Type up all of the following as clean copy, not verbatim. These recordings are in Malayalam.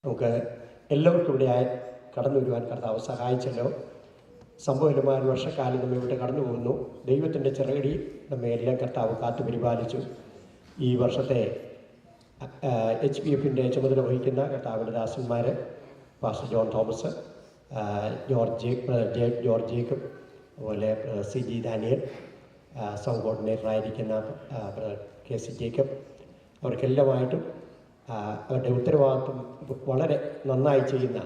നമുക്ക് എല്ലാവർക്കും ഇവിടെ കടന്നു വരുവാൻ കർത്താവ് സഹായിച്ചല്ലോ. സംഭവമായ ഒരു വർഷക്കാലം നമ്മൾ ഇവിടെ കടന്നു പോകുന്നു. ദൈവത്തിൻ്റെ ചിറകടി നമ്മെ എല്ലാം കർത്താവ് കാത്തു പരിപാലിച്ചു. ഈ വർഷത്തെ HPF ചുമതല വഹിക്കുന്ന കർത്താവിൻ്റെ ദാസന്മാർ pastor John Thomas, George Jacob, അതുപോലെ CG ഡാനിയൽ, സോങ് കോർഡിനേറ്ററായിരിക്കുന്ന KC ജേക്കബ്, അവർക്കെല്ലാമായിട്ടും അവരുടെ ഉത്തരവാദിത്വം വളരെ നന്നായി ചെയ്യുന്ന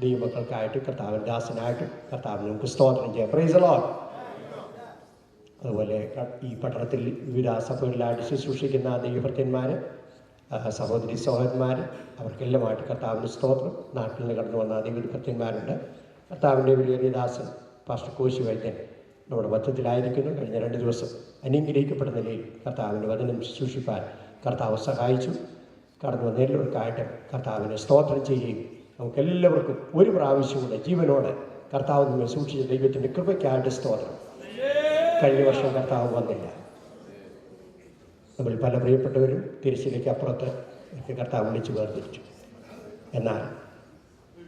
ദൈവമക്കൾക്കായിട്ടും കർത്താവിൻ്റെ ദാസനായിട്ടും കർത്താവിന് നമുക്ക് സ്തോത്രം ചെയ്യാം. Price the Lord. അതുപോലെ ഈ പട്ടണത്തിൽ വിവിധ സഭകളിലായിട്ട് ശുശ്രൂഷിക്കുന്ന ദൈവഭക്തന്മാർ, സഹോദരി സഹോദരന്മാർ, അവർക്കെല്ലാമായിട്ട് കർത്താവിൻ്റെ സ്തോത്രം. നാട്ടിൽ നിന്ന് കടന്നു വന്ന ദൈവഭക്തന്മാരുണ്ട്. കർത്താവിൻ്റെ വലിയ ദാസൻ പാസ്റ്റർ കോശി വൈദ്യൻ നമ്മുടെ മധ്യത്തിലായിരിക്കുന്നു. കഴിഞ്ഞ 2 ദിവസം അനുഗ്രഹിക്കപ്പെടുന്ന നിലയിൽ കർത്താവിൻ്റെ വചനം ശുശ്രൂഷിപ്പാൻ കർത്താവ് സഹായിച്ചു. കടന്നു വന്ന എല്ലാവർക്കായിട്ട് കർത്താവിനെ സ്തോത്രം ചെയ്യുകയും നമുക്കെല്ലാവർക്കും ഒരു പ്രാവശ്യം കൂടെ ജീവനോടെ കർത്താവ് നമ്മെ സൂക്ഷിച്ച ദൈവത്തിൻ്റെ കൃപയ്ക്കായിട്ട് സ്തോത്രം. കഴിഞ്ഞ വർഷം കർത്താവ് വന്നില്ല. നമ്മൾ പല പ്രിയപ്പെട്ടവരും തിരിച്ചിലേക്ക് അപ്പുറത്ത് കർത്താവ് വിളിച്ച് വേർതിരിച്ചു. എന്നാൽ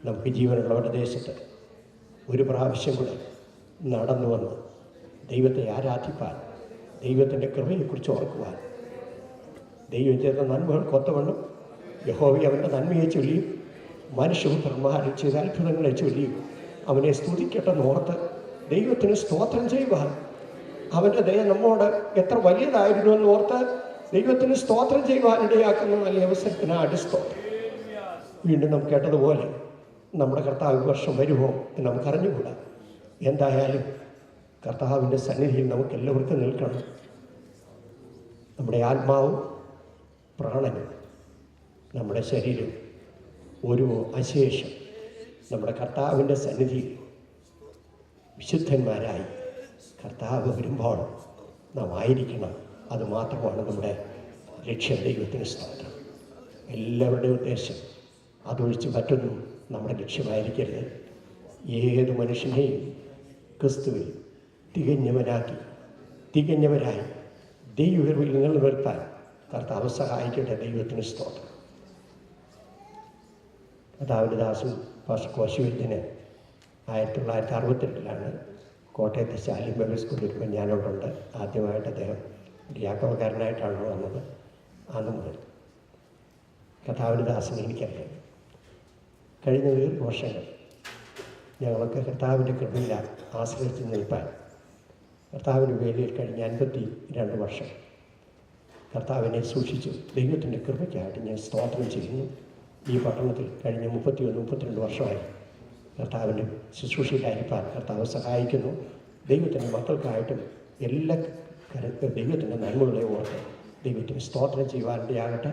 നമുക്ക് ജീവനുള്ളവരുടെ ദേശത്ത് ഒരു പ്രാവശ്യം കൂടെ നടന്നു വന്ന് ദൈവത്തെ ആരാധിപ്പാൻ, ദൈവത്തിൻ്റെ കൃപയെക്കുറിച്ച് ഓർക്കുവാൻ, ദൈവം ചെയ്ത നന്മകൾക്ക് ഒത്തവണ്ണം യഹോവയെ അവൻ്റെ നന്മയെ ചൊല്ലിയും മനുഷ്യപുത്രന്മാർ ചെയ്ത അത്ഭുതങ്ങളെ ചൊല്ലിയും അവനെ സ്തുതിക്കട്ടെന്ന് ഓർത്ത് ദൈവത്തിന് സ്തോത്രം ചെയ്യുവാൻ, അവൻ്റെ ദയ നമ്മോട് എത്ര വലിയതായിരുന്നു എന്ന് ഓർത്ത് ദൈവത്തിന് സ്തോത്രം ചെയ്യുവാൻ ഇടയാക്കുന്ന നല്ല അവസരത്തിനാണ് സ്തോത്രം. വീണ്ടും നാം കേട്ടതുപോലെ നമ്മുടെ കർത്താവ് വർഷം വരുമോ എന്ന് നമുക്കറിഞ്ഞുകൂടാ. എന്തായാലും കർത്താവിൻ്റെ സന്നിധിയിൽ നമുക്ക് എല്ലാവർക്കും നിൽക്കണം. നമ്മുടെ ആത്മാവും പ്രാണനും നമ്മുടെ ശരീരം ഒരു അശേഷം നമ്മുടെ കർത്താവിൻ്റെ സന്നിധിയിൽ വിശുദ്ധന്മാരായി കർത്താവ് വരുമ്പോൾ നാം ആയിരിക്കണം. അതുമാത്രമാണ് നമ്മുടെ ലക്ഷ്യം. ദൈവത്തിന് സ്തോത്രം. എല്ലാവരുടെയും ഉദ്ദേശം അതൊഴിച്ച് മറ്റൊന്നും നമ്മുടെ ലക്ഷ്യമായിരിക്കരുത്. ഏത് മനുഷ്യനെയും ക്രിസ്തുവിൽ തികഞ്ഞവരായി ദൈവവിൽ നിലനിർത്താൻ കർത്താവ് സഹായിക്കട്ടെ. ദൈവത്തിന് സ്തോത്രം. കർത്താവിൻ്റെ ദാസൻ പാസ്റ്റർ കോശിവര്യന് 1962 കോട്ടയത്തെ ശാലി ബൈബിൾ സ്കൂളിൽ വരുമ്പോൾ ഞാനോടുണ്ട്. ആദ്യമായിട്ട് അദ്ദേഹം യാക്കോബക്കാരനായിട്ടാണ് വന്നത്. അന്ന് മുതൽ കർത്താവിൻ്റെ ദാസനെ എനിക്കറിയാം. കഴിഞ്ഞ 7 വർഷങ്ങൾ ഞങ്ങളൊക്കെ കർത്താവിൻ്റെ കൃപയിൽ ആശ്രയിച്ച് നിൽപ്പാൻ കർത്താവിൻ്റെ വേലയിൽ കഴിഞ്ഞ 52 വർഷം കർത്താവിനെ സൂക്ഷിച്ചു. ദൈവത്തിൻ്റെ കൃപയ്ക്കായിട്ട് ഞാൻ സ്തോത്രം ചെയ്യുന്നു. ഈ പട്ടണത്തിൽ കഴിഞ്ഞ 31-32 വർഷമായി കർത്താവിൻ്റെ ശുശ്രൂഷയിലായിരിക്കാൻ കർത്താവ് സഹായിക്കുന്നു. ദൈവത്തിൻ്റെ മക്കൾക്കായിട്ടും എല്ലാ ദൈവത്തിൻ്റെ നന്മകളെ ഓർത്ത് ദൈവത്തിന് സ്തോത്രം ചെയ്യുവാനിടയാകട്ടെ.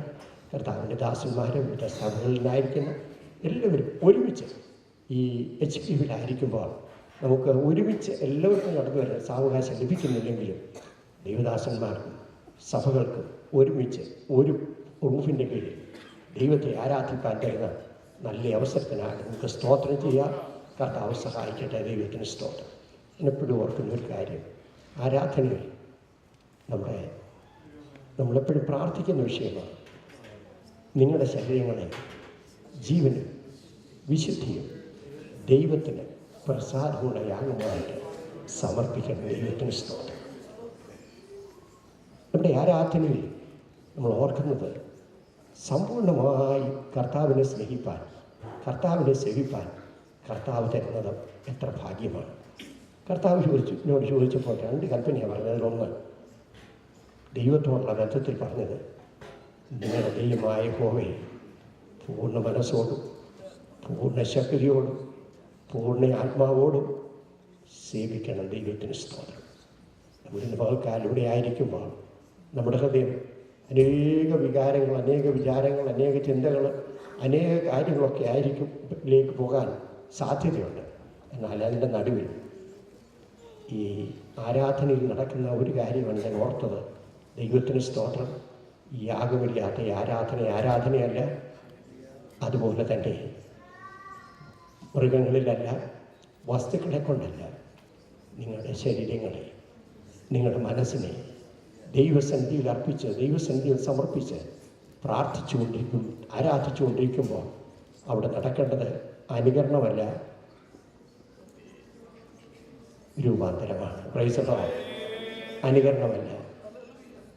കർത്താവിൻ്റെ ദാസന്മാരും വിവിധ സഭകളിലായിരിക്കുന്ന എല്ലാവരും ഒരുമിച്ച് ഈ HPവിലായിരിക്കുമ്പോൾ നമുക്ക് ഒരുമിച്ച് എല്ലാവർക്കും നടന്നു വരാൻ സാവകാശം ലഭിക്കുന്നില്ലെങ്കിലും ദൈവദാസന്മാർക്കും സഭകൾക്കും ഒരുമിച്ച് ഒരു റൂഫിൻ്റെ കീഴിൽ ദൈവത്തെ ആരാധിക്കാൻ തരുന്ന നല്ല അവസരത്തിനാണ് നമുക്ക് സ്തോത്രം ചെയ്യാം. കർത്താവ് സഹായിക്കട്ടെ. ദൈവത്തിന് സ്തോത്രം. എന്നെപ്പോഴും ഓർക്കുന്ന ഒരു കാര്യം, ആരാധനയിൽ നമ്മളെപ്പോഴും പ്രാർത്ഥിക്കുന്ന വിഷയമാണ്. നിങ്ങളുടെ ശരീരങ്ങളെ ജീവനും വിശുദ്ധിയും ദൈവത്തിന് പ്രസാദമുള്ള യാഗമായിട്ട് സമർപ്പിക്കണം. ദൈവത്തിന് സ്തോത്രം. നമ്മുടെ ആരാധനയിൽ നമ്മൾ ഓർക്കുന്നത് സമ്പൂർണ്ണമായി കർത്താവിനെ സ്നേഹിപ്പാൻ, കർത്താവിനെ സേവിപ്പാൻ കർത്താവ് തരുന്നത് എത്ര ഭാഗ്യമാണ്. കർത്താവ് എന്നോട് ചോദിച്ചപ്പോൾ 2 കൽപ്പനയാണ് പറഞ്ഞത്. അതിലൊന്ന് ദൈവത്തോടുള്ള ബന്ധത്തിൽ പറഞ്ഞത്, നിങ്ങളുടെ ദൈവമായ യഹോവയെ പൂർണ്ണ മനസ്സോടും പൂർണ്ണ ശക്തിയോടും പൂർണ്ണ ആത്മാവോടും സേവിക്കണം. ദൈവത്തിന് സ്തോത്രം. നമ്മുടെ പകൽക്കാലം ഇവിടെ ആയിരിക്കുമ്പോൾ നമ്മുടെ ഹൃദയം അനേക വികാരങ്ങൾ, അനേക വിചാരങ്ങൾ, അനേക ചിന്തകൾ, അനേക കാര്യങ്ങളൊക്കെ ആയിരിക്കും പോകാൻ സാധ്യതയുണ്ട്. എന്നാൽ അതിൻ്റെ നടുവിൽ ഈ ആരാധനയിൽ നടക്കുന്ന ഒരു കാര്യമാണ് ഞാൻ ഓർത്തത്. ദൈവത്തിന് സ്തോത്രം. ഈ യാഗമില്ലാത്ത ആരാധനയല്ല. അതുപോലെ തന്നെ മൃഗങ്ങളിലല്ല, വസ്തുക്കളെ കൊണ്ടല്ല, നിങ്ങളുടെ ശരീരങ്ങളെ, നിങ്ങളുടെ മനസ്സിനെ ദൈവസന്നിധിയിൽ അർപ്പിച്ച്, ദൈവസന്നിധിയിൽ സമർപ്പിച്ച് ആരാധിച്ചുകൊണ്ടിരിക്കുമ്പോൾ അവിടെ നടക്കേണ്ടത് അനുകരണമല്ല, രൂപാന്തരമാണ്. Praise the lord. അനുകരണമല്ല,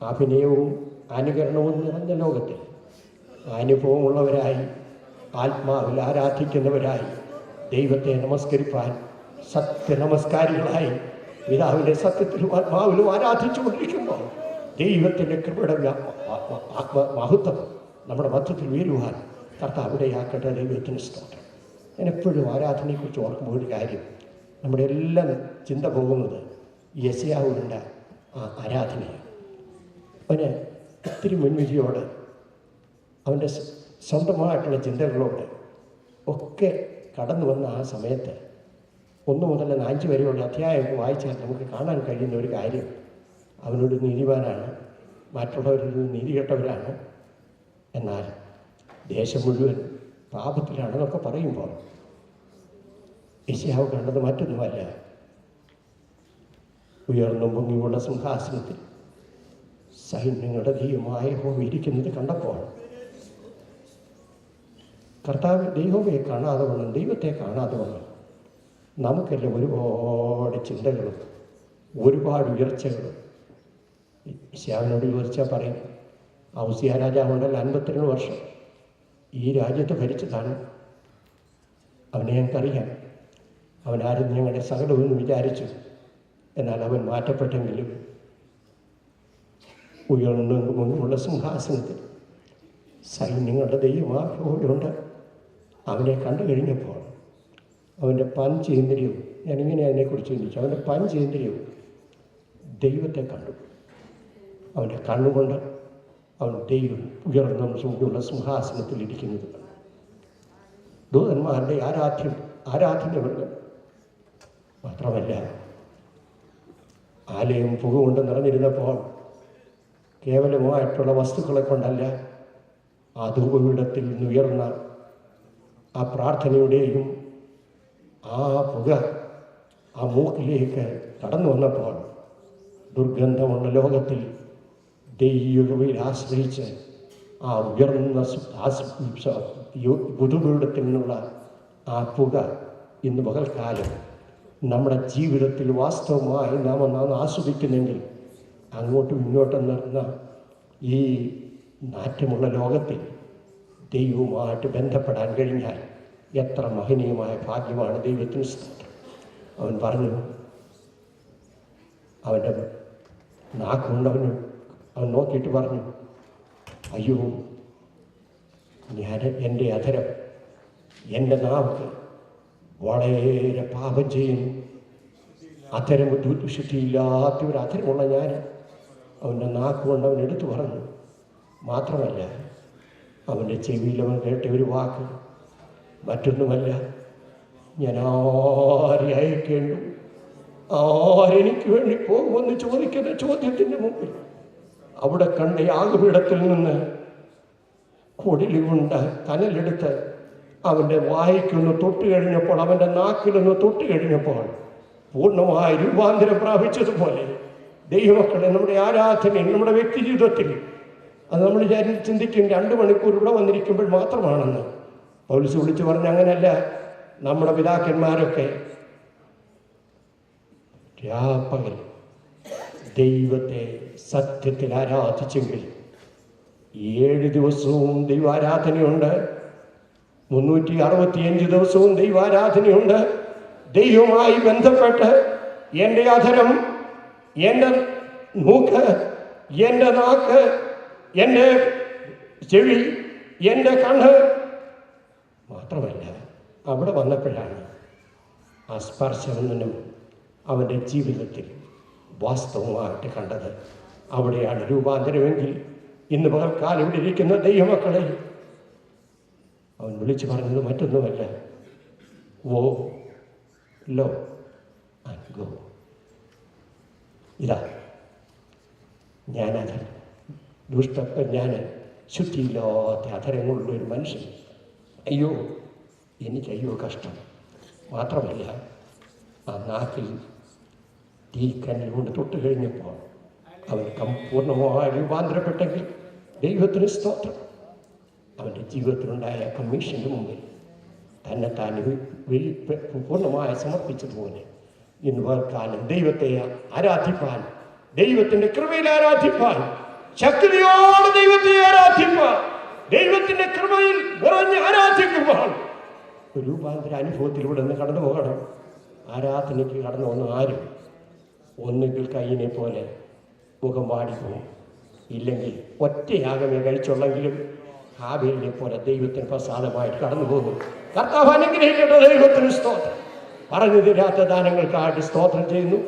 അഭിനയവും അനുകരണവും നിറഞ്ഞ ലോകത്തിൽ അനുഭവമുള്ളവരായി, ആത്മാവിൽ ആരാധിക്കുന്നവരായി, ദൈവത്തെ നമസ്കരിപ്പാൻ സത്യനമസ്കാരികളായി പിതാവിൻ്റെ സത്യത്തിലും ആത്മാവിലും ആരാധിച്ചു കൊണ്ടിരിക്കുമ്പോൾ ദൈവത്തിൻ്റെ കൃപയുടെ മഹത്വം നമ്മുടെ മധ്യത്തിൽ വീഴുവാൻ കർത്താവ് ഇടയാക്കട്ടെ. ദൈവത്തിന് സ്തോത്രം. ഞാൻ എപ്പോഴും ആരാധനയെക്കുറിച്ച് ഓർക്കുമ്പോൾ ഒരു കാര്യം, നമ്മുടെ എല്ലാം ചിന്ത പോകുന്നത് യെശയ്യാവിനുണ്ട ആ ആരാധനയാണ്. അവന് ഒത്തിരി മുൻവിധിയോട്, അവൻ്റെ സ്വന്തമായിട്ടുള്ള ചിന്തകളോട് ഒക്കെ കടന്നു വന്ന ആ സമയത്ത് 1 മുതൽ 5 വരെയുള്ള അധ്യായം വായിച്ചാൽ നമുക്ക് കാണാൻ കഴിയുന്ന ഒരു കാര്യം, അവനൊരു നീതിമാനാണ്, മറ്റുള്ളവരിൽ നിന്ന് നീതി കെട്ടവരാണ്, എന്നാൽ ദേശം മുഴുവൻ പാപത്തിലാണെന്നൊക്കെ പറയുമ്പോൾ യെശയ്യാവ് കണ്ടത് മറ്റൊന്നുമല്ല, ഉയർന്നും പൊങ്ങിയുള്ള സിംഹാസനത്തിൽ സൈന്യങ്ങളുടെ ദൈവമായ യഹോവ ഇരിക്കുന്നത് കണ്ടപ്പോൾ കർത്താവ് ദൈവമേ കാണാതെ വണ്ണം, ദൈവത്തെ കാണാതെ വണ്ണം നമുക്കെല്ലാം ഒരുപാട് ചിന്തകളും ഒരുപാട് ഉയർച്ചകളും. യെശയ്യാവിനോട് ചോദിച്ചാൽ പറയും, ഔസിയ രാജാവുണ്ടല്ലോ 52 വർഷം ഈ രാജ്യത്ത് ഭരിച്ചതാണ്. അവനെ ഞങ്ങൾക്കറിയാം, അവനാരും ഞങ്ങളുടെ സകലമെന്ന് വിചാരിച്ചു. എന്നാൽ അവൻ മാറ്റപ്പെട്ടെങ്കിലും ഉയർന്നുമുള്ള സിംഹാസനത്തിൽ സൈന്യങ്ങളുടെ ദൈവമായുണ്ട്. അവനെ കണ്ടു കഴിഞ്ഞപ്പോൾ അവൻ്റെ പഞ്ചേന്ദ്രിയവും, ഞാനിങ്ങനെ അതിനെക്കുറിച്ച് ചിന്തിച്ചു, അവൻ്റെ പഞ്ചേന്ദ്രിയവും ദൈവത്തെ കണ്ടു. അവൻ്റെ കണ്ണുകൊണ്ട് അവൻ ദൈവം ഉയർന്നും ചൂടുള്ള സിംഹാസനത്തിൽ ഇരിക്കുന്നത് കണ്ടു. ദൂതന്മാരുടെ ആരാധനയുണ്ട്. മാത്രമല്ല, ആലയം പുക കൊണ്ട് നിറഞ്ഞിരുന്നപ്പോൾ കേവലമായിട്ടുള്ള വസ്തുക്കളെ കൊണ്ടല്ല, ആ ധൂപപീഠത്തിൽ നിന്നുയർന്ന ആ പ്രാർത്ഥനയുടെയും ആ പുക ആ മൂക്കിലേക്ക് കടന്നു വന്നപ്പോൾ ദുർഗന്ധമുള്ള ലോകത്തിൽ ദൈവയിൽ ആശ്രയിച്ച് ആ ഉയർന്ന ധൂപപീഠത്തിൽ നിന്നുള്ള ആ പുക ഇന്ന് പകൽക്കാലം നമ്മുടെ ജീവിതത്തിൽ വാസ്തവമായി നാം ആസ്വദിക്കുന്നെങ്കിൽ അങ്ങോട്ടും ഇങ്ങോട്ടും നിറഞ്ഞ ഈ നാറ്റമുള്ള ലോകത്തിൽ ദൈവവുമായിട്ട് ബന്ധപ്പെടാൻ കഴിഞ്ഞാൽ എത്ര മഹനീയമായ ഭാഗ്യമാണ്. ദൈവത്തിന് സ്തോത്രം. അവൻ പറഞ്ഞു, അവൻ്റെ നാക്കുകൊണ്ടവന് അവൻ നോക്കിയിട്ട് പറഞ്ഞു, അയ്യോ, ഞാൻ എൻ്റെ അധരം, എൻ്റെ നാവ് വളരെ പാപം ചെയ്യുന്നു. അധരം ശുദ്ധിയില്ലാത്ത ഒരു അധരമുള്ള ഞാൻ അവൻ്റെ നാക്കുകൊണ്ട് അവൻ എടുത്തു പറഞ്ഞു. മാത്രമല്ല, അവൻ്റെ ചെവിയിൽ അവൻ കേട്ട ഒരു വാക്ക് മറ്റൊന്നുമല്ല, ഞാൻ ആരെ അയക്കേണ്ടു, ആരെനിക്ക് വേണ്ടി പോകുമെന്ന് ചോദിക്കുന്ന ചോദ്യത്തിൻ്റെ മുമ്പിൽ അവിടെ കണ്ട യാഗപീഠത്തിൽ നിന്ന് കൊടിലുകൊണ്ട് കനലെടുത്ത് അവൻ്റെ വായിക്കൊന്ന് തൊട്ട് കഴിഞ്ഞപ്പോൾ, അവൻ്റെ നാക്കിലൊന്ന് തൊട്ട് കഴിഞ്ഞപ്പോൾ പൂർണ്ണമായി രൂപാന്തരം പ്രാപിച്ചതുപോലെ ദൈവമക്കളെ നമ്മുടെ ആരാധനയിൽ, നമ്മുടെ വ്യക്തി ജീവിതത്തിൽ അത് നമ്മൾ ചിന്തിക്കും 2 മണിക്കൂർ ഇവിടെ വന്നിരിക്കുമ്പോൾ മാത്രമാണെന്ന്. പൗലോസ് വിളിച്ചു പറഞ്ഞ അങ്ങനെയല്ല. നമ്മുടെ പിതാക്കന്മാരൊക്കെ രാപ്പകൽ ദൈവത്തെ സത്യത്തിൽ ആരാധിച്ചെങ്കിൽ 7 ദിവസവും ദൈവാരാധനയുണ്ട്, 365 ദിവസവും ദൈവാരാധനയുണ്ട്. ദൈവവുമായി ബന്ധപ്പെട്ട് എൻ്റെ അധരം, എൻ്റെ മൂക്ക്, എൻ്റെ നാക്ക്, എൻ്റെ ചെവി, എൻ്റെ കണ്ണ് മാത്രമല്ല, അവിടെ വന്നപ്പോഴാണ് ആ സ്പർശനം അവൻ്റെ ജീവിതത്തിൽ വാസ്തവമായിട്ട് കണ്ടത്. അവിടെയാണ് രൂപാന്തരമെങ്കിൽ ഇന്ന് പകൽക്കാലം ഇവിടെ ഇരിക്കുന്ന ദൈവമക്കളെ അവൻ വിളിച്ചു പറഞ്ഞത് മറ്റൊന്നുമല്ല, ഓ ലോ ആൻഡ് ഗോ. ഇതാ ഞാനത് ഞാൻ ശുദ്ധിയില്ലാത്ത അധരങ്ങളുള്ള ഒരു മനുഷ്യൻ, അയ്യോ എനിക്കയ്യോ കഷ്ടം. മാത്രമല്ല, ആ നാക്കിൽ തീക്കനൽ കൊണ്ട് തൊട്ട് കഴിഞ്ഞപ്പോൾ അവൻ പൂർണ്ണമായി രൂപാന്തരപ്പെട്ടെങ്കിൽ ദൈവത്തിന് സ്തോത്രം. അവൻ്റെ ജീവിതത്തിലുണ്ടായ കമ്മീഷൻ്റെ മുമ്പിൽ തന്നെത്താൻ പൂർണ്ണമായി സമർപ്പിച്ചതുപോലെ ഇന്ന് പകൽക്കാലം ദൈവത്തെ ആരാധിപ്പാൻ, ദൈവത്തിൻ്റെ കൃപയിൽ ആരാധിപ്പാൻ, ശക്തിയോടെ ദൈവത്തെ ആരാധിപ്പാൻ, ദൈവത്തിൻ്റെ കൃപയിൽ നിറഞ്ഞ് ആരാധിക്കുവാൻ ഒരു രൂപാന്തര അനുഭവത്തിലൂടെ ഒന്ന് കടന്നു പോകണം. ആരാധനയ്ക്ക് കടന്നു വന്ന ആരും ഒന്നുകിൽ കയ്യിനെ പോലെ മുഖം വാടിപ്പോകും, ഇല്ലെങ്കിൽ ഒറ്റയാകമേ കഴിച്ചുള്ളെങ്കിലും ഹാബേലിനെ പോലെ ദൈവത്തിന് പ്രസാദമായിട്ട് കടന്നു പോകും. കർത്താവ് അനുഗ്രഹിക്കട്ടെ. ദൈവത്തിന് സ്തോത്രം. പറഞ്ഞു തീരാത്ത ദാനങ്ങൾക്കായിട്ട് സ്തോത്രം ചെയ്യുന്നു.